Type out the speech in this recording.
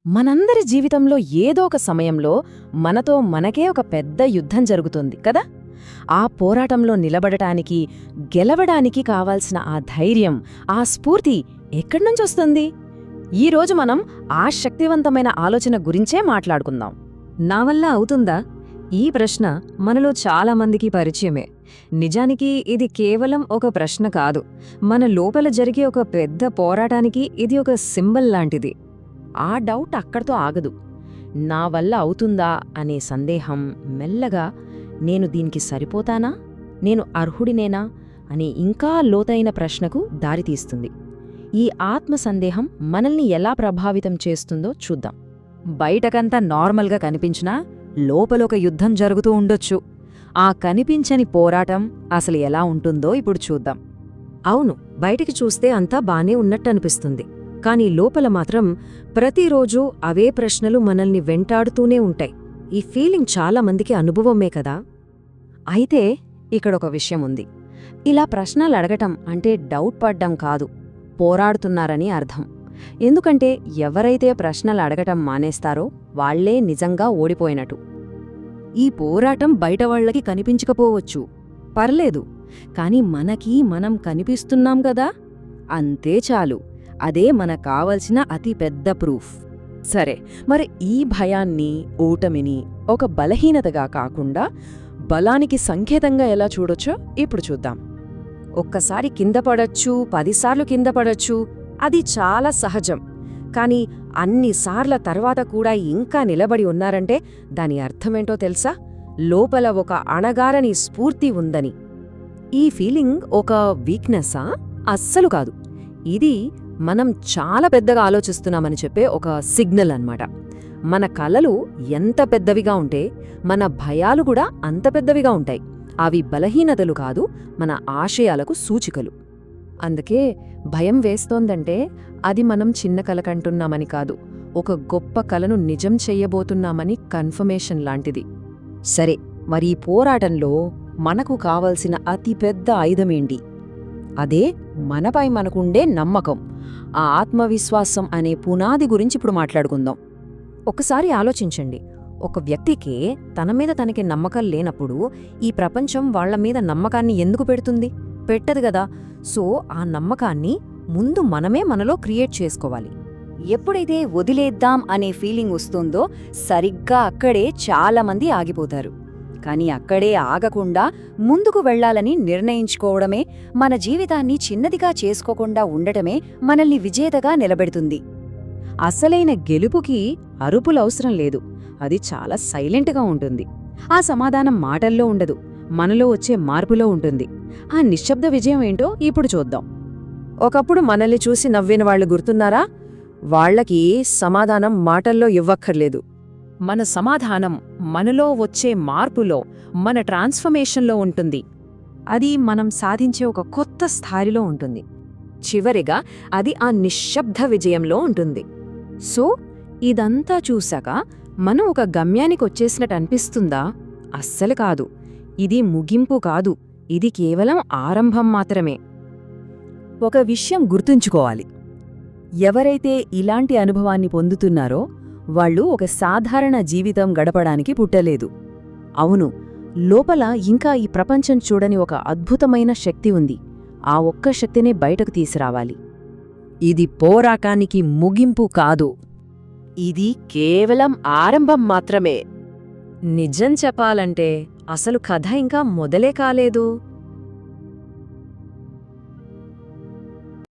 మనందరి జీవితంలో ఏదో ఒక సమయంలో మనతో మనకే ఒక పెద్ద యుద్ధం జరుగుతుంది కదా. ఆ పోరాటంలో నిలబడటానికి, గెలవడానికి కావాల్సిన ఆ ధైర్యం, ఆ స్ఫూర్తి ఎక్కడ్నుంచొస్తుంది? ఈరోజు మనం ఆ శక్తివంతమైన ఆలోచన గురించే మాట్లాడుకుందాం. నా వల్ల అవుతుందా? ఈ ప్రశ్న మనలో చాలామందికి పరిచయమే. నిజానికి ఇది కేవలం ఒక ప్రశ్న కాదు, మన లోపల జరిగే ఒక పెద్ద పోరాటానికి ఇది ఒక సింబల్ లాంటిది. ఆ డౌట్ అక్కడితో ఆగదు. నా వల్ల అవుతుందా అనే సందేహం మెల్లగా నేను దీనికి సరిపోతానా, నేను అర్హుడినేనా అనే ఇంకా లోతైన ప్రశ్నకు దారితీస్తుంది. ఈ ఆత్మ సందేహం మనల్ని ఎలా ప్రభావితం చేస్తుందో చూద్దాం. బయటకంతా నార్మల్గా కనిపించినా లోపలొక యుద్ధం జరుగుతూ ఉండొచ్చు. ఆ కనిపించని పోరాటం అసలు ఎలా ఉంటుందో ఇప్పుడు చూద్దాం. అవును, బయటికి చూస్తే అంతా బానే ఉన్నట్టనిపిస్తుంది, కానీ లోపల మాత్రం ప్రతిరోజూ అవే ప్రశ్నలు మనల్ని వెంటాడుతూనే ఉంటాయి. ఈ ఫీలింగ్ చాలా మందికి అనుభవమే కదా. అయితే ఇక్కడొక విషయం ఉంది. ఇలా ప్రశ్నలు అడగటం అంటే డౌట్ పడ్డం కాదు, పోరాడుతున్నారని అర్థం. ఎందుకంటే ఎవరైతే ప్రశ్నలు అడగటం మానేస్తారో వాళ్లే నిజంగా ఓడిపోయినట్టు. ఈ పోరాటం బయటవాళ్లకి కనిపించకపోవచ్చు, పర్లేదు, కాని మనకి మనం కనిపిస్తున్నాం గదా, అంతే చాలు. అదే మనకు కావలసిన అతిపెద్ద ప్రూఫ్. సరే, మరి ఈ భయాన్ని, ఓటమిని ఒక బలహీనతగా కాకుండా బలానికి సంకేతంగా ఎలా చూడొచ్చో ఇప్పుడు చూద్దాం. ఒక్కసారి కింద పడొచ్చు, 10 సార్లు కింద పడొచ్చు, అది చాలా సహజం. కాని అన్నిసార్ల తర్వాత కూడా ఇంకా నిలబడి ఉన్నారంటే దాని అర్థమేంటో తెలుసా? లోపల ఒక అణగారని స్ఫూర్తి ఉందని. ఈ ఫీలింగ్ ఒక వీక్నెస్సా? అస్సలు కాదు. ఇది మనం చాలా పెద్దగా ఆలోచిస్తున్నామని చెప్పే ఒక సిగ్నల్ అన్నమాట. మన కలలు ఎంత పెద్దవిగా ఉంటే మన భయాలు కూడా అంత పెద్దవిగా ఉంటాయి. అవి బలహీనతలు కాదు, మన ఆశయాలకు సూచికలు. అందుకే భయం వేస్తోందంటే అది మనం చిన్న కల కంటున్నామని కాదు, ఒక గొప్ప కలను నిజం చెయ్యబోతున్నామని కన్ఫర్మేషన్ లాంటిది. సరే, మరి ఈ పోరాటంలో మనకు కావలసిన అతిపెద్ద ఆయుధమేంటి? అదే మనపై మనకుండే నమ్మకం, ఆ ఆత్మవిశ్వాసం అనే పునాది గురించి ఇప్పుడు మాట్లాడుకుందాం. ఒకసారి ఆలోచించండి, ఒక వ్యక్తికి తన మీద తనకి నమ్మకం లేనప్పుడు ఈ ప్రపంచం వాళ్ల మీద నమ్మకాన్ని ఎందుకు పెడుతుంది? పెట్టదు గదా. సో ఆ నమ్మకాన్ని ముందు మనమే మనలో క్రియేట్ చేసుకోవాలి. ఎప్పుడైతే వదిలేద్దాం అనే ఫీలింగ్ వస్తుందో సరిగ్గా అక్కడే చాలామంది ఆగిపోతారు. కానీ అక్కడే ఆగకుండా ముందుకు వెళ్లాలని నిర్ణయించుకోవడమే, మన జీవితాన్ని చిన్నదిగా చేసుకోకుండా ఉండటమే మనల్ని విజేతగా నిలబెడుతుంది. అసలైన గెలుపుకి అరుపులవసరం లేదు, అది చాలా సైలెంట్గా ఉంటుంది. ఆ సమాధానం మాటల్లో ఉండదు, మనలో వచ్చే మార్పులో ఉంటుంది. ఆ నిశ్శబ్ద విజయం ఏంటో ఇప్పుడు చూద్దాం. ఒకప్పుడు మనల్ని చూసి నవ్విన వాళ్ళు గుర్తున్నారా? వాళ్లకి సమాధానం మాటల్లో ఇవ్వక్కర్లేదు. మన సమాధానం మనలో వచ్చే మార్పులో, మన ట్రాన్స్ఫర్మేషన్లో ఉంటుంది. అది మనం సాధించే ఒక కొత్త స్థాయిలో ఉంటుంది. చివరిగా అది ఆ నిశ్శబ్ద విజయంలో ఉంటుంది. సో ఇదంతా చూశాక మనం ఒక గమ్యానికొచ్చేసినట్టు అనిపిస్తుందా? అస్సలు కాదు. ఇది ముగింపు కాదు, ఇది కేవలం ఆరంభం మాత్రమే. ఒక విషయం గుర్తుంచుకోవాలి, ఎవరైతే ఇలాంటి అనుభవాన్ని పొందుతున్నారో వాళ్ళు ఒక సాధారణ జీవితం గడపడానికి పుట్టలేదు. అవును, లోపల ఇంకా ఈ ప్రపంచం చూడని ఒక అద్భుతమైన శక్తి ఉంది. ఆ ఒక్క శక్తినే బయటకు తీసుకురావాలి. ఇది పోరాటానికి ముగింపు కాదు, ఇది కేవలం ఆరంభం మాత్రమే. నిజం చెప్పాలంటే అసలు కథ ఇంకా మొదలే కాలేదు.